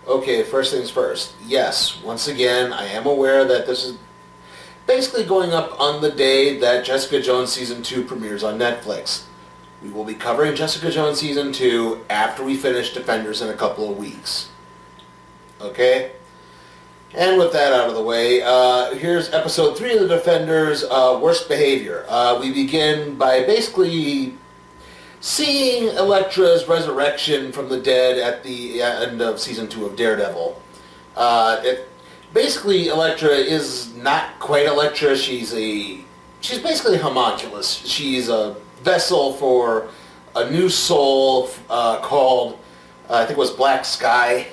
Okay, first things first. Yes, once again, I am aware that this is basically going up on the day that Jessica Jones Season 2 premieres on Netflix. We will be covering Jessica Jones Season 2 after we finish Defenders in a couple of weeks. Okay? And with that out of the way, here's episode 3 of the Defenders, Worst Behavior. We begin by basically seeing Elektra's resurrection from the dead at the end of Season 2 of Daredevil. Basically, Elektra is not quite Elektra. She's basically a homunculus. She's a vessel for a new soul called, I think it was Black Sky.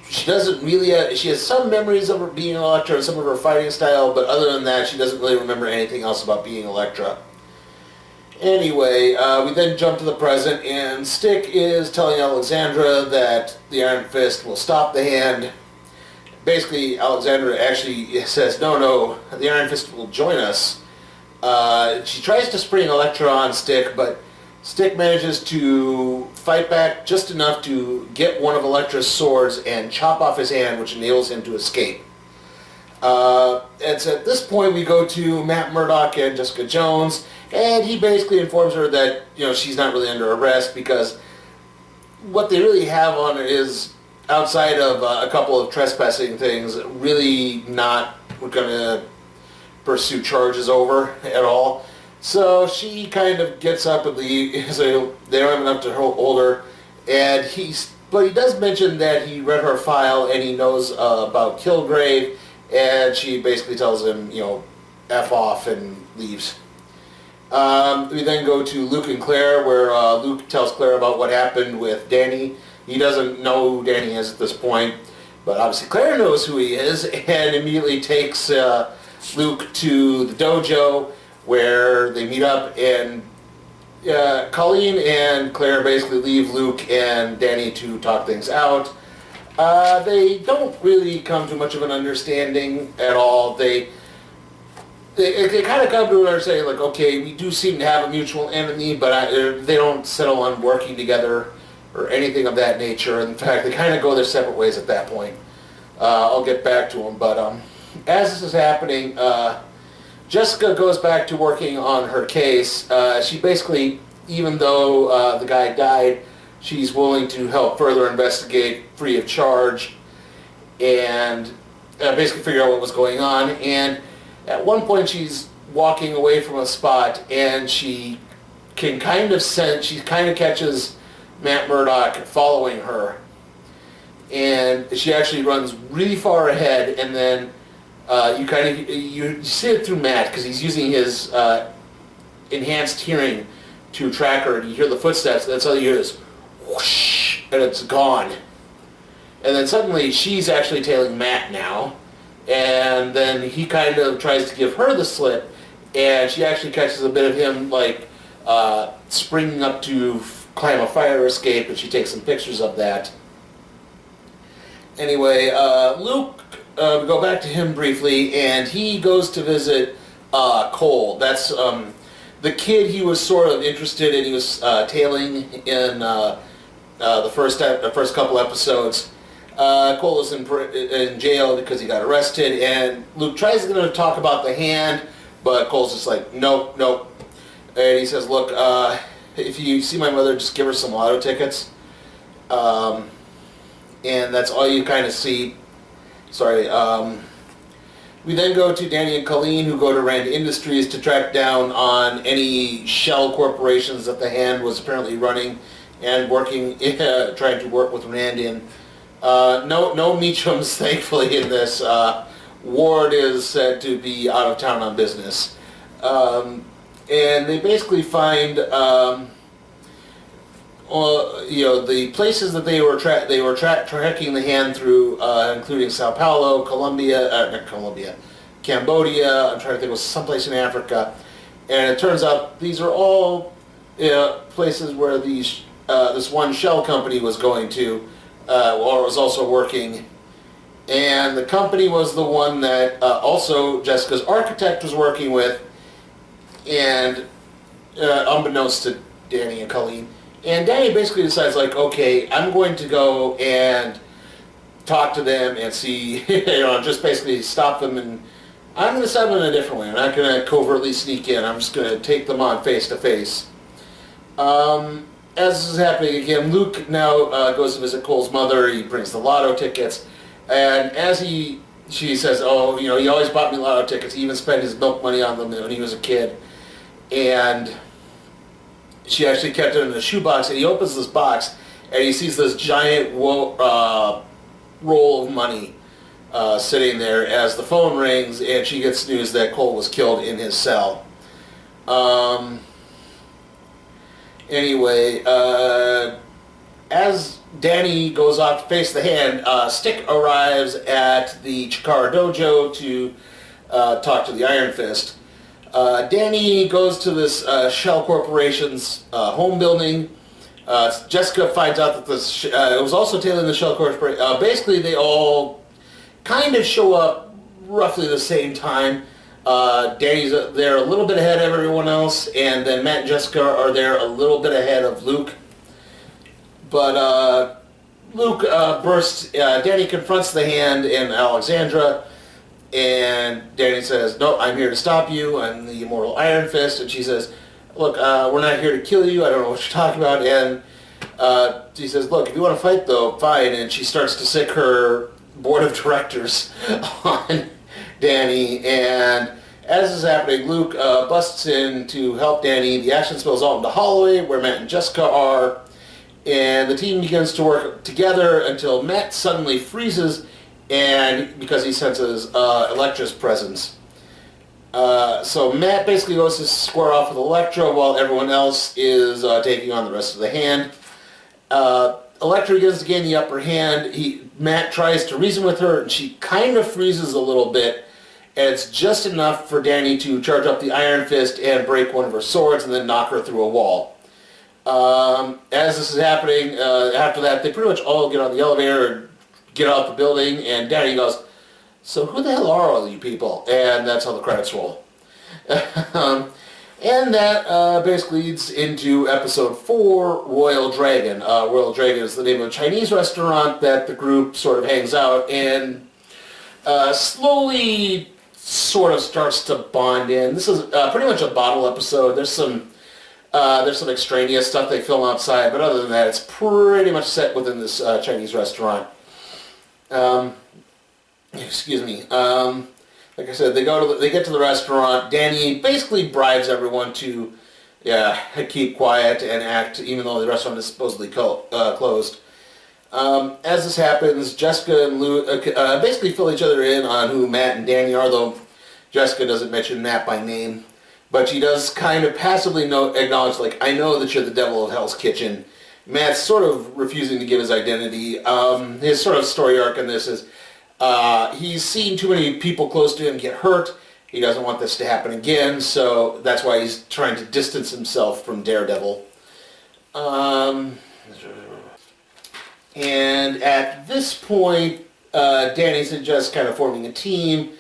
She doesn't really, she has some memories of her being Elektra and some of her fighting style, but other than that, she doesn't really remember anything else about being Elektra. Anyway, we then jump to the present, and Stick is telling Alexandra that the Iron Fist will stop the hand. Basically, Alexandra actually says, no, the Iron Fist will join us. She tries to spring Elektra on Stick, but Stick manages to fight back just enough to get one of Elektra's swords and chop off his hand, which enables him to escape. It's at this point we go to Matt Murdock and Jessica Jones, and he basically informs her that she's not really under arrest because what they really have on it is, outside of a couple of trespassing things, really not going to pursue charges over at all. So she kind of gets up and leaves. They don't have enough to hold her, but he does mention that he read her file and he knows about Kilgrave. And she basically tells him, F off and leaves. We then go to Luke and Claire, where Luke tells Claire about what happened with Danny. He doesn't know who Danny is at this point, but obviously Claire knows who he is, and immediately takes Luke to the dojo, where they meet up, and Colleen and Claire basically leave Luke and Danny to talk things out. They don't really come to much of an understanding at all. They kind of come to an understanding, like, okay, we do seem to have a mutual enemy, but they don't settle on working together or anything of that nature. In fact, they kind of go their separate ways at that point. I'll get back to them, but as this is happening, Jessica goes back to working on her case. She basically, even though the guy died, she's willing to help further investigate free of charge and basically figure out what was going on. And at one point she's walking away from a spot and she can kind of sense, she kind of catches Matt Murdock following her. And she actually runs really far ahead, and then you see it through Matt because he's using his enhanced hearing to track her. And you hear the footsteps, and that's all you hear is whoosh, and it's gone. And then suddenly she's actually tailing Matt now, and then he kind of tries to give her the slip, and she actually catches a bit of him springing up to climb a fire escape, and she takes some pictures of that. Anyway, Luke, we go back to him briefly, and he goes to visit Cole. That's the kid he was sort of interested in. He was tailing in the first couple episodes. Cole is in jail because he got arrested, and Luke tries to talk about the hand, but Cole's just like, nope. And he says, look, if you see my mother, just give her some lotto tickets. And that's all you kind of see. Sorry. We then go to Danny and Colleen, who go to Rand Industries to track down on any shell corporations that the Hand was apparently running and working, trying to work with Rand in. No Meachums, thankfully, in this. Ward is said to be out of town on business. And they basically find the places that they were tracking the Hand through, including Sao Paulo, Cambodia. I'm trying to think, it was someplace in Africa, and it turns out these are all places where this one shell company was going to, or was also working, and the company was the one that also Jessica's architect was working with, and unbeknownst to Danny and Colleen. And Danny basically decides, like, okay, I'm going to go and talk to them and see, just basically stop them, and I'm going to stop them in a different way. I'm not going to covertly sneak in. I'm just going to take them on face to face. As this is happening again, Luke now goes to visit Cole's mother. He brings the lotto tickets, and she says, "Oh, he always bought me lotto tickets. He even spent his milk money on them when he was a kid." And she actually kept it in a shoebox. And he opens this box, and he sees this giant roll of money sitting there as the phone rings, and she gets news that Cole was killed in his cell. Anyway, as Danny goes off to face the hand, Stick arrives at the Chikara Dojo to talk to the Iron Fist. Danny goes to this Shell Corporation's home building. Jessica finds out that this it was also tailing the Shell Corporation. Basically, they all kind of show up roughly the same time. Danny's there a little bit ahead of everyone else, and then Matt and Jessica are there a little bit ahead of Luke. But Luke bursts. Danny confronts the Hand and Alexandra, and Danny says, "No, I'm here to stop you. I'm the Immortal Iron Fist." And she says, "Look, we're not here to kill you. I don't know what you're talking about." And she says, "Look, if you want to fight, though, fine." And she starts to sick her board of directors on Danny, and as this is happening, Luke busts in to help Danny. The action spills out into Holloway, where Matt and Jessica are, and the team begins to work together until Matt suddenly freezes, and because he senses Elektra's presence. So Matt basically goes to square off with Elektra while everyone else is taking on the rest of the Hand. Elektra begins to gain the upper hand. Matt tries to reason with her, and she kind of freezes a little bit, and it's just enough for Danny to charge up the Iron Fist and break one of her swords and then knock her through a wall. As this is happening, after that, they pretty much all get on the elevator and get out the building, and Danny goes, "So who the hell are all you people?" And that's how the credits roll. And that basically leads into episode 4, Royal Dragon. Royal Dragon is the name of a Chinese restaurant that the group sort of hangs out and slowly sort of starts to bond in. This is pretty much a bottle episode. There's some extraneous stuff they film outside, but other than that, it's pretty much set within this Chinese restaurant. Excuse me. Like I said, they get to the restaurant. Danny basically bribes everyone to keep quiet and act, even though the restaurant is supposedly closed. As this happens, Jessica and Luke basically fill each other in on who Matt and Danny are, though Jessica doesn't mention Matt by name. But she does kind of passively acknowledge, like, "I know that you're the devil of Hell's Kitchen." Matt's sort of refusing to give his identity. His sort of story arc in this is he's seen too many people close to him get hurt. He doesn't want this to happen again, so that's why he's trying to distance himself from Daredevil. And at this point, Danny suggests kind of forming a team,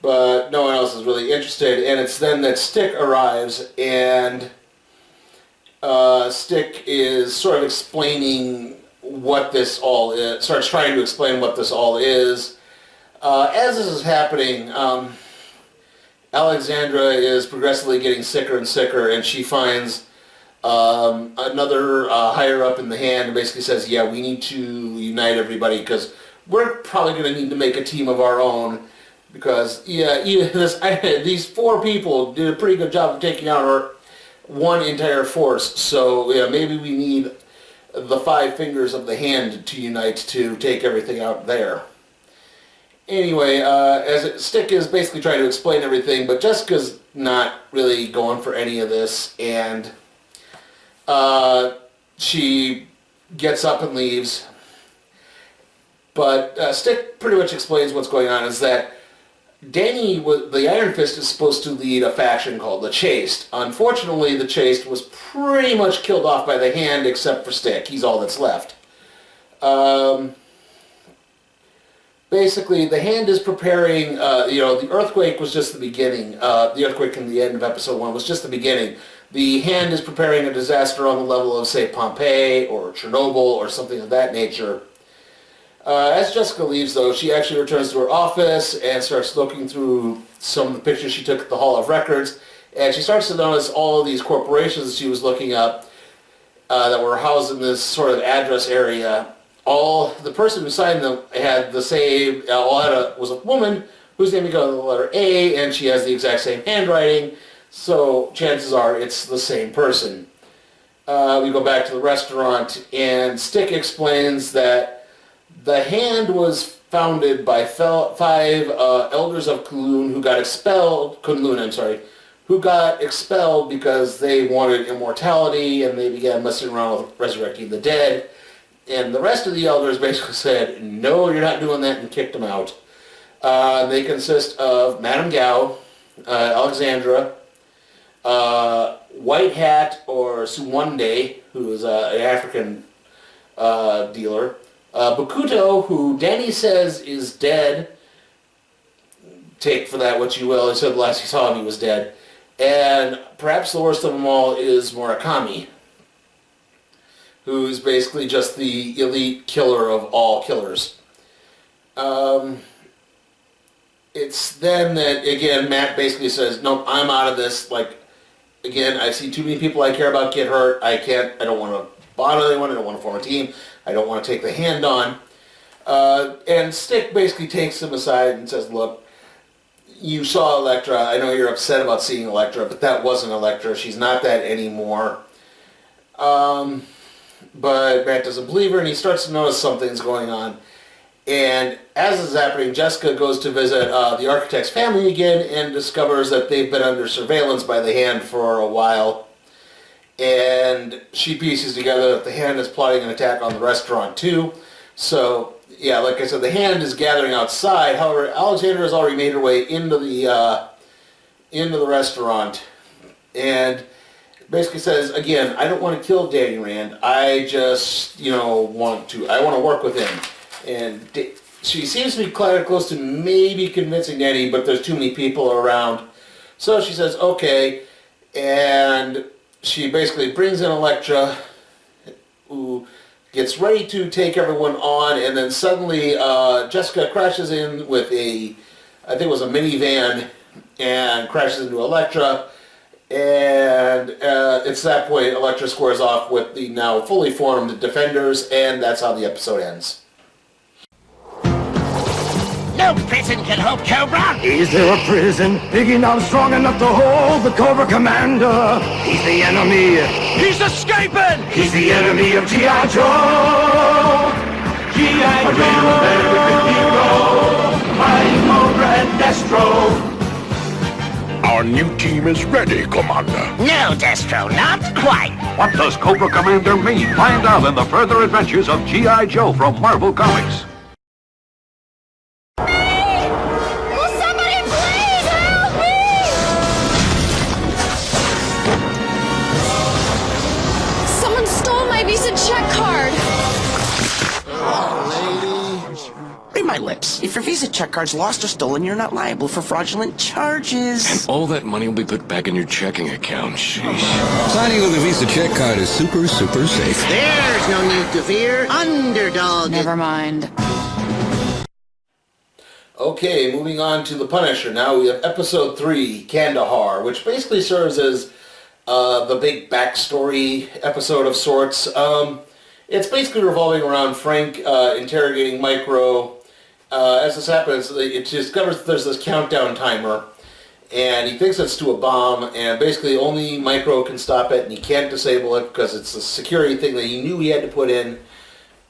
but no one else is really interested, and it's then that Stick arrives, and Stick is sort of explaining what this all is, starts trying to explain what this all is. As this is happening, Alexandra is progressively getting sicker and sicker, and she finds another higher up in the Hand and basically says, "Yeah, we need to unite everybody because we're probably going to need to make a team of our own because, these 4 people did a pretty good job of taking out our one entire force, so maybe we need the 5 fingers of the Hand to unite to take everything out there." Anyway, Stick is basically trying to explain everything, but Jessica's not really going for any of this, and she gets up and leaves. But Stick pretty much explains what's going on, is that Danny, the Iron Fist, is supposed to lead a faction called the Chaste. Unfortunately, the Chaste was pretty much killed off by the Hand, except for Stick. He's all that's left. Basically, the Hand is preparing, the earthquake was just the beginning. The earthquake in the end of episode 1 was just the beginning. The Hand is preparing a disaster on the level of, say, Pompeii or Chernobyl or something of that nature. As Jessica leaves, though, she actually returns to her office and starts looking through some of the pictures she took at the Hall of Records, and she starts to notice all of these corporations she was looking up that were housed in this sort of address area. The person who signed them had the same, was a woman whose name began with the letter A, and she has the exact same handwriting, so chances are it's the same person. We go back to the restaurant, and Stick explains that the Hand was founded by 5 elders of Kunlun who got expelled, who got expelled because they wanted immortality, and they began messing around with resurrecting the dead. And the rest of the elders basically said, no, you're not doing that, and kicked them out. They consist of Madame Gao, Alexandra, White Hat, or Suwande, who is an African dealer, Bakuto, who Danny says is dead. Take for that what you will. He said the last he saw him he was dead. And perhaps the worst of them all is Murakami, who's basically just the elite killer of all killers. It's then that, again, Matt basically says, nope, I'm out of this. Like, again, I see too many people I care about get hurt. I don't want to bother anyone. I don't want to form a team. I don't want to take the Hand on. And Stick basically takes him aside and says, look, you saw Elektra. I know you're upset about seeing Elektra, but that wasn't Elektra. She's not that anymore. But Matt doesn't believe her, and he starts to notice something's going on. And as this is happening, Jessica goes to visit the architect's family again and discovers that they've been under surveillance by the Hand for a while. And she pieces together that the Hand is plotting an attack on the restaurant too. So, yeah, like I said, the Hand is gathering outside. However, Alexandra has already made her way into the restaurant, and basically says, again, I don't want to kill Danny Rand. I just, want to work with him. And she seems to be quite close to maybe convincing Danny, but there's too many people around. So she says, okay, and she basically brings in Elektra, who gets ready to take everyone on, and then suddenly Jessica crashes in with I think it was a minivan, and crashes into Elektra, and it's that point Elektra squares off with the now fully formed Defenders, and that's how the episode ends. No prison can hold Cobra! Is there a prison big enough, strong enough to hold the Cobra Commander? He's the enemy. He's escaping! He's the enemy of G.I. Joe. G.I. Joe, American hero, fighting Cobra and Destro. Our new team is ready, Commander. No, Destro, not quite. What does Cobra Commander mean? Find out in the further adventures of G.I. Joe from Marvel Comics. My lips. If your Visa check card's lost or stolen, you're not liable for fraudulent charges. And all that money will be put back in your checking account. Sheesh. Signing with a Visa check card is super safe. There's no need to fear. Underdog. Never mind. Okay, moving on to The Punisher. Now we have episode 3, Kandahar, which basically serves as the big backstory episode of sorts. It's basically revolving around Frank interrogating Micro. As this happens, it discovers that there's this countdown timer, and he thinks it's to a bomb, and basically only Micro can stop it, and he can't disable it because it's a security thing that he knew he had to put in.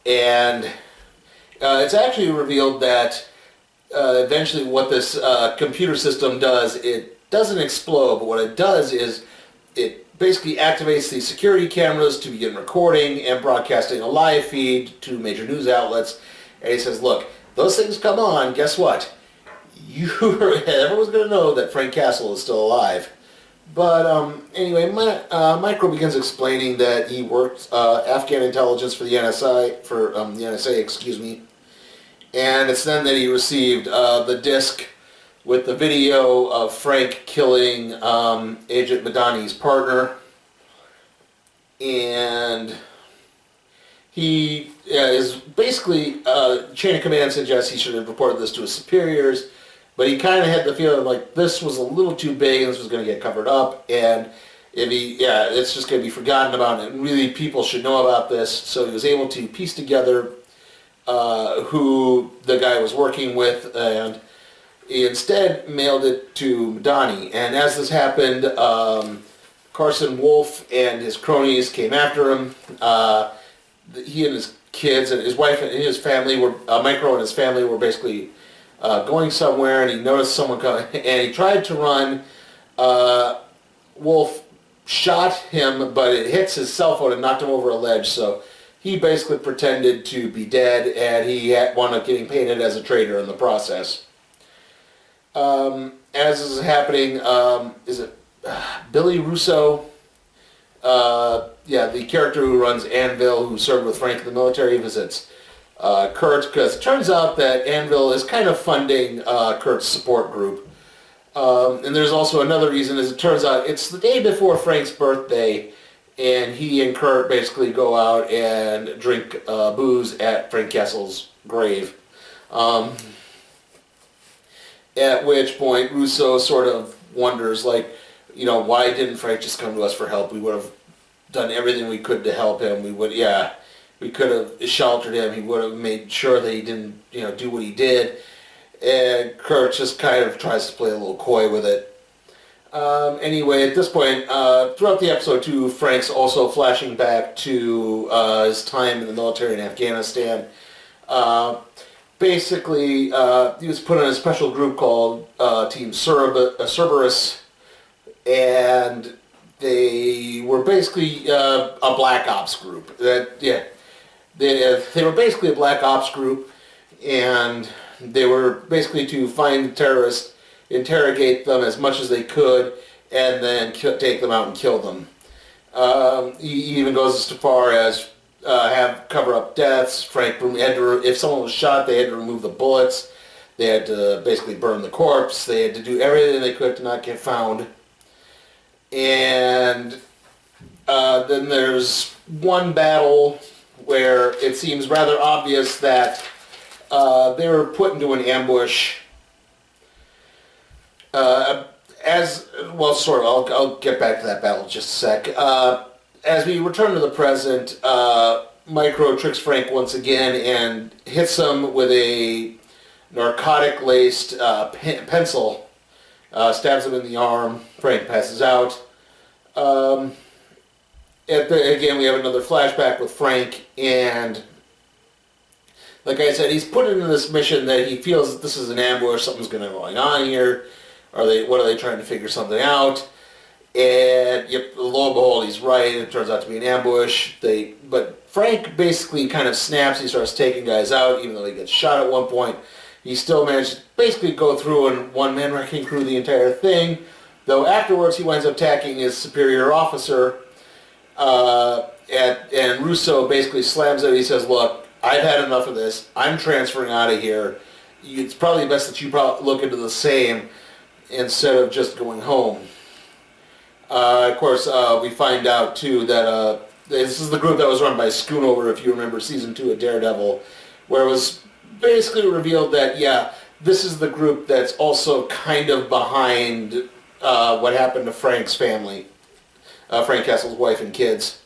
And it's actually revealed that eventually what this computer system does, it doesn't explode, but what it does is it basically activates the security cameras to begin recording and broadcasting a live feed to major news outlets. And he says, look, those things come on, guess what? Everyone's going to know that Frank Castle is still alive. But anyway, Micro begins explaining that he worked Afghan intelligence for the NSA, excuse me. And it's then that he received the disc with the video of Frank killing Agent Madani's partner. and he is basically, chain of command suggests he should have reported this to his superiors, but he kind of had the feeling like this was a little too big and this was going to get covered up, and it's just going to be forgotten about, and really people should know about this. So he was able to piece together who the guy was working with, and he instead mailed it to Madani. And as this happened, Carson Wolf and his cronies came after him. He and his kids and his wife and his family were, Micro and his family were basically going somewhere, and he noticed someone coming, and he tried to run. Wolf shot him, but it hits his cell phone and knocked him over a ledge, so he basically pretended to be dead, and he wound up getting painted as a traitor in the process. As this is happening, is it Billy Russo? The character who runs Anvil, who served with Frank in the military, visits Kurt, because it turns out that Anvil is kind of funding Kurt's support group. And there's also another reason, as it turns out, it's the day before Frank's birthday, and he and Kurt basically go out and drink booze at Frank Kessel's grave. At which point, Russo sort of wonders, like, why didn't Frank just come to us for help? We would have done everything we could to help him. We could have sheltered him. He would have made sure that he didn't, do what he did. And Kurt just kind of tries to play a little coy with it. Anyway, at this point, throughout the episode too, Frank's also flashing back to his time in the military in Afghanistan. Basically, he was put in a special group called Team Cerberus, and they were basically a black ops group. They were basically a black ops group, and they were basically to find terrorists, interrogate them as much as they could, and then take them out and kill them. He even goes as far as have cover up deaths. Frank had to, if someone was shot, they had to remove the bullets. They had to basically burn the corpse. They had to do everything they could to not get found. And then there's one battle where it seems rather obvious that they were put into an ambush. I'll get back to that battle in just a sec. As we return to the present, Micro tricks Frank once again and hits him with a narcotic-laced pencil. Stabs him in the arm. Frank passes out. Again, we have another flashback with Frank, and like I said, he's put into this mission that he feels that this is an ambush, something's going on here. What are they trying to figure something out? And yep, lo and behold, he's right. It turns out to be an ambush. But Frank basically kind of snaps. He starts taking guys out, even though he gets shot at one point. He still managed to basically go through and one-man wrecking crew the entire thing. Though afterwards, he winds up attacking his superior officer. And Russo basically slams it. He says, "Look, I've had enough of this. I'm transferring out of here. It's probably best that you look into the same instead of just going home." Of course, we find out too that this is the group that was run by Schoonover, if you remember season 2 of Daredevil, where it was basically revealed that, this is the group that's also kind of behind what happened to Frank's family, Frank Kessel's wife and kids.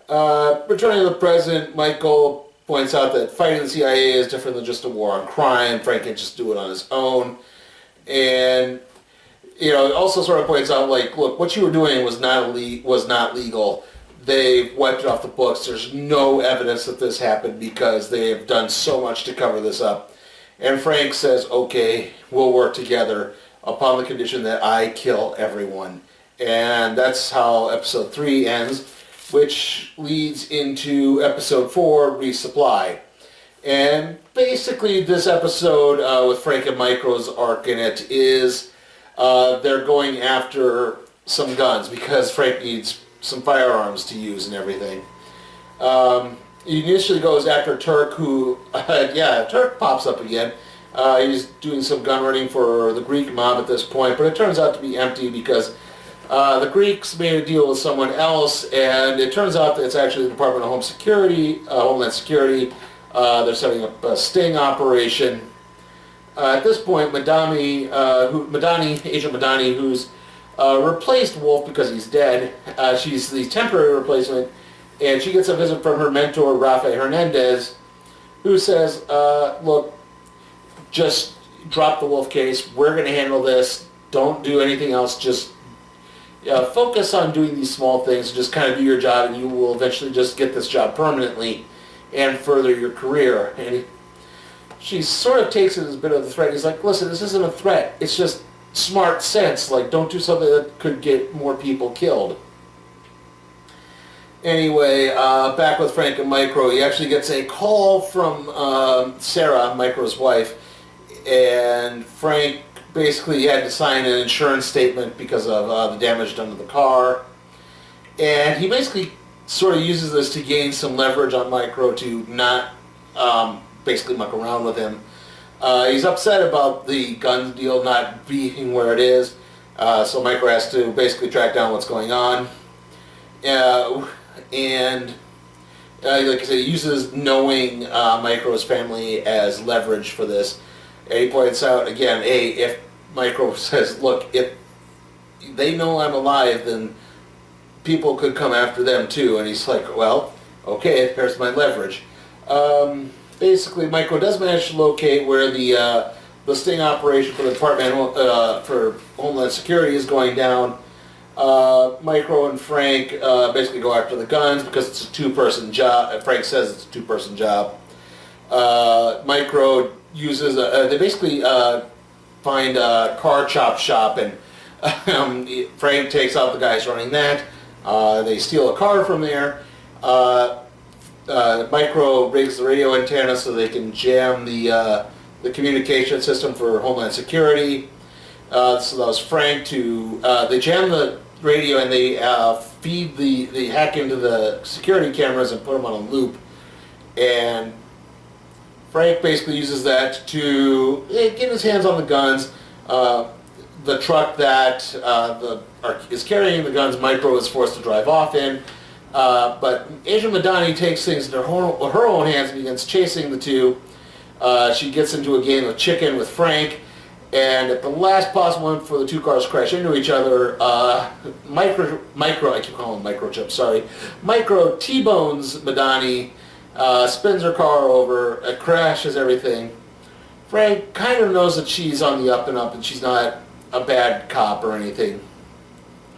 Returning to the present, Michael points out that fighting the CIA is different than just a war on crime. Frank can just do it on his own. And it also sort of points out, like, look, what you were doing was not legal. They've wiped it off the books. There's no evidence that this happened because they have done so much to cover this up. And Frank says, okay, we'll work together upon the condition that I kill everyone. And that's how episode 3 ends, which leads into episode 4, Resupply. And basically this episode with Frank and Micro's arc in it is they're going after some guns because Frank needs some firearms to use and everything. He initially goes after Turk, who, Turk pops up again. He's doing some gun running for the Greek mob at this point, but it turns out to be empty because The Greeks made a deal with someone else, and it turns out that it's actually the Department of Homeland Security. They're setting up a sting operation. At this point, Agent Madani, who's replaced Wolf because he's dead, she's the temporary replacement, and she gets a visit from her mentor, Rafael Hernandez, who says, look, just drop the Wolf case. We're going to handle this. Don't do anything else. Just focus on doing these small things. Just kind of do your job, and you will eventually just get this job permanently and further your career. And she sort of takes it as a bit of a threat. He's like, listen, this isn't a threat. It's just smart sense. Like, don't do something that could get more people killed. Anyway, back with Frank and Micro, he actually gets a call from Sarah, Micro's wife, and Frank basically had to sign an insurance statement because of the damage done to the car. And he basically sort of uses this to gain some leverage on Micro to not basically muck around with him. He's upset about the gun deal not being where it is, so Micro has to basically track down what's going on. And like I said, he uses knowing Micro's family as leverage for this. And he points out again, if Micro says, look, if they know I'm alive, then people could come after them too. And he's like, well, okay, there's my leverage. Basically, Micro does manage to locate where the sting operation for the Department for Homeland Security is going down. Micro and Frank basically go after the guns because it's a two-person job. Frank says it's a two-person job. Micro uses they basically find a car chop shop, and Frank takes out the guys running that. They steal a car from there. Micro rigs the radio antenna so they can jam the communication system for Homeland Security. So that was Frank to they jam the radio and they they hack into the security cameras and put them on a loop. And Frank basically uses that to get his hands on the guns. The truck that is carrying the guns, Micro is forced to drive off in. But Agent Madani takes things into her own hands and begins chasing the two. She gets into a game of chicken with Frank, and at the last possible moment before the two cars crash into each other, Micro, I keep calling him Microchip, sorry. Micro T-bones Madani, spins her car over, crashes everything. Frank kind of knows that she's on the up and up and she's not a bad cop or anything.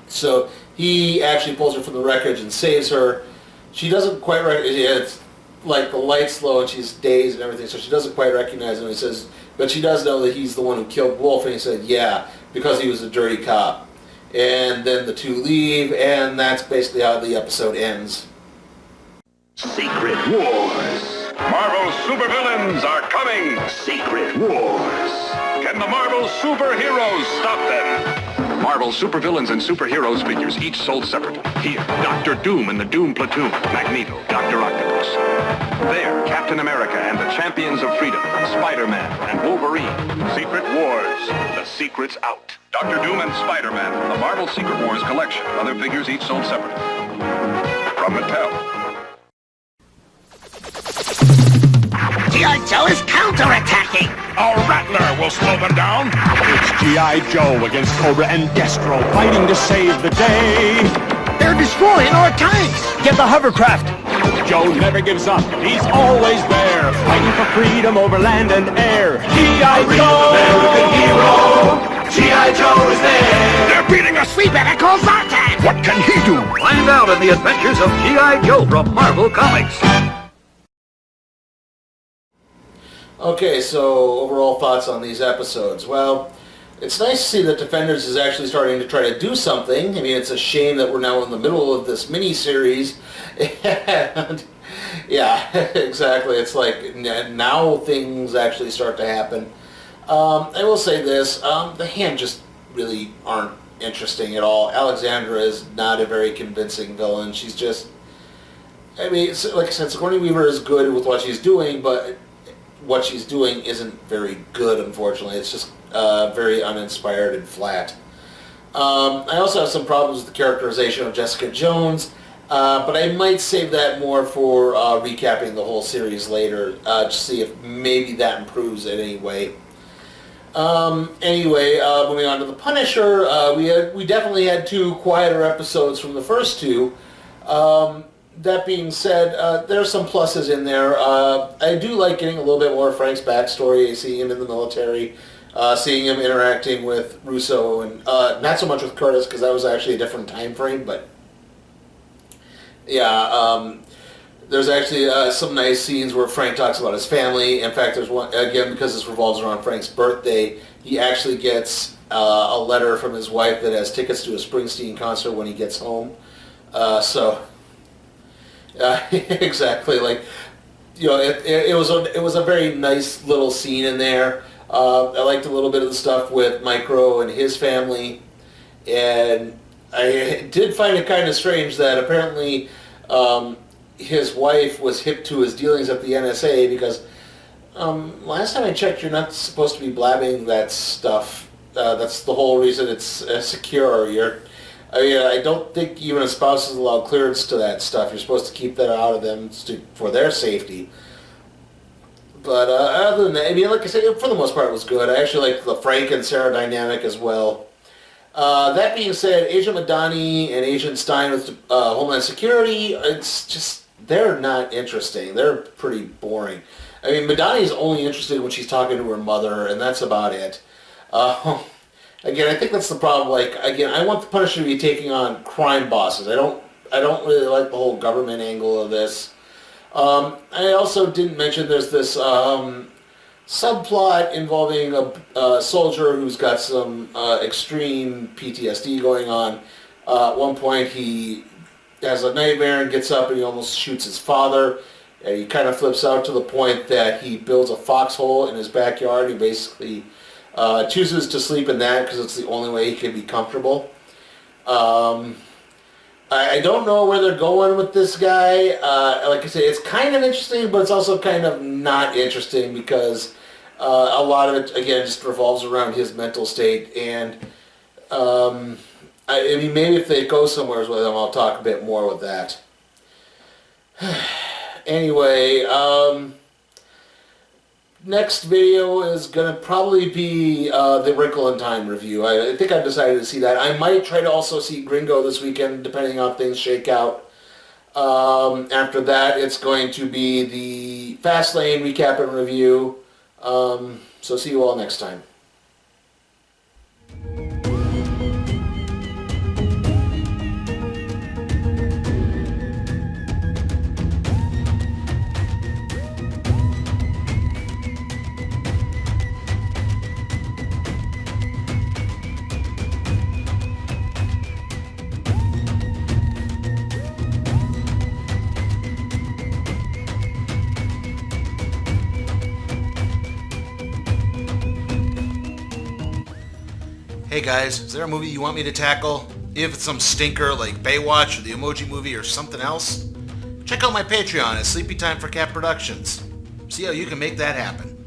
So he actually pulls her from the wreckage and saves her. She doesn't quite it's like the light's low and she's dazed and everything, so she doesn't quite recognize him. He says, but she does know that he's the one who killed Wolf, and he said, yeah, because he was a dirty cop. And then the two leave, and that's basically how the episode ends. Secret Wars. Marvel supervillains are coming. Secret Wars. Can the Marvel superheroes stop them? Marvel supervillains and superheroes figures, each sold separately. Here, Doctor Doom and the Doom Platoon, Magneto, Dr. Octopus. There, Captain America and the Champions of Freedom, Spider-Man and Wolverine. Secret Wars. The secret's out. Dr. Doom and Spider-Man, the Marvel Secret Wars collection. Other figures each sold separately. From Mattel. G.I. Joe is counterattacking! A Rattler will slow them down. It's G.I. Joe against Cobra and Destro fighting to save the day. They're destroying our tanks! Get the hovercraft. Joe never gives up. He's always there, fighting for freedom over land and air. G.I. Joe! American hero! G.I. Joe is there! They're beating us. We better call Zartan! What can he do? Find out in the adventures of G.I. Joe from Marvel Comics. Okay, so overall thoughts on these episodes. Well, it's nice to see that Defenders is actually starting to try to do something. I mean, it's a shame that we're now in the middle of this mini-series. And, yeah, exactly. It's like now things actually start to happen. I will say this. The Hand just really aren't interesting at all. Alexandra is not a very convincing villain. She's just... I mean, like I said, Sigourney Weaver is good with what she's doing, but... what she's doing isn't very good, unfortunately. It's just very uninspired and flat. I also have some problems with the characterization of Jessica Jones, but I might save that more for recapping the whole series later, to see if maybe that improves in any way. Anyway, moving on to The Punisher, we definitely had 2 quieter episodes from the first 2. That being said, there are some pluses in there. I do like getting a little bit more of Frank's backstory, seeing him in the military, seeing him interacting with Russo, and not so much with Curtis, because that was actually a different time frame, but yeah, there's actually some nice scenes where Frank talks about his family. In fact, there's one, again, because this revolves around Frank's birthday, he actually gets a letter from his wife that has tickets to a Springsteen concert when he gets home. Exactly, like, you know, it was a very nice little scene in there. I liked a little bit of the stuff with Micro and his family, and I did find it kind of strange that apparently his wife was hip to his dealings at the NSA, because last time I checked, you're not supposed to be blabbing that stuff. That's the whole reason it's secure. I don't think even a spouse is allowed clearance to that stuff. You're supposed to keep that out of them for their safety. But other than that, I mean, like I said, for the most part, it was good. I actually liked the Frank and Sarah dynamic as well. That being said, Agent Madani and Agent Stein with Homeland Security, it's just, they're not interesting. They're pretty boring. I mean, Madani's only interested when she's talking to her mother, and that's about it. Again, I think that's the problem. Like, again, I want the Punisher to be taking on crime bosses. I don't really like the whole government angle of this. I also didn't mention there's this subplot involving a soldier who's got some extreme PTSD going on. At one point, he has a nightmare and gets up and he almost shoots his father. And he kind of flips out to the point that he builds a foxhole in his backyard. He basically chooses to sleep in that because it's the only way he can be comfortable. I don't know where they're going with this guy. Like I say, it's kind of interesting, but it's also kind of not interesting because a lot of it, again, just revolves around his mental state. And I mean, maybe if they go somewhere with him, I'll talk a bit more with that. Anyway, next video is going to probably be the Wrinkle in Time review. I think I've decided to see that. I might try to also see Gringo this weekend, depending on how things shake out. After that, it's going to be the Fastlane recap and review. So see you all next time. Hey guys, is there a movie you want me to tackle? If it's some stinker like Baywatch or the Emoji Movie or something else? Check out my Patreon at Sleepy Time for Cat Productions. See how you can make that happen.